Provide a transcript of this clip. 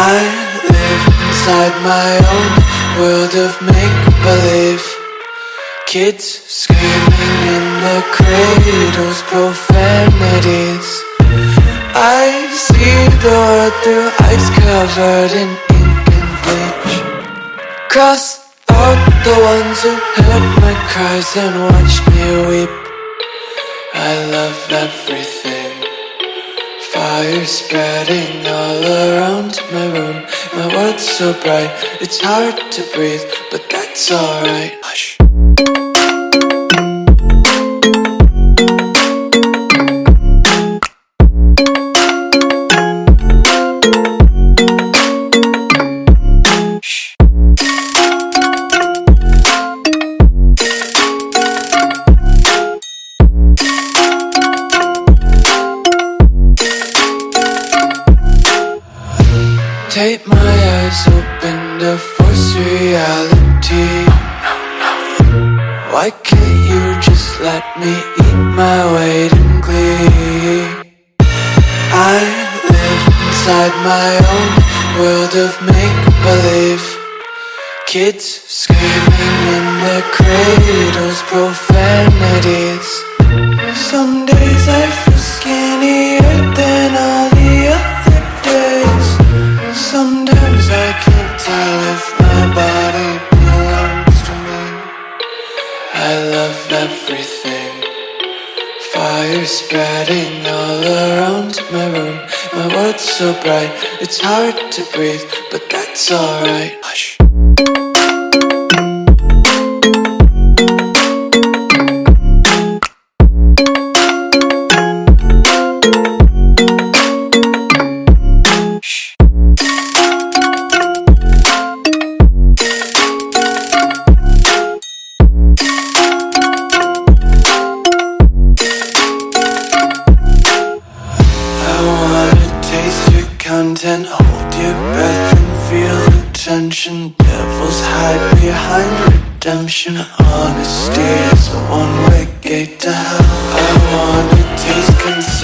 I live inside my own world of make-believe. Kids screaming in their cradles, profanities. I see the world through ice covered in ink and bleach. Cross out the ones who heard my cries and watched me weep. I love everything. Fire spreading all around my room. My world's so bright, it's hard to breathe, but that's alright. Hush. Tape my eyes open to force reality. Why can't you just let me eat my weight in glee? I live inside my own world of make-believe. Kids screaming in their cradles, profanities. Some days I feel skinnier than all the other days. Sometimes I can't tell if my body belongs to me. I love everything. Fire spreading all around my room. My world's so bright, it's hard to breathe, but that's alright. Hush. Content, hold your breath and feel the tension. Devils hide behind redemption. Honesty is a one-way gate to hell. I wanna taste consent.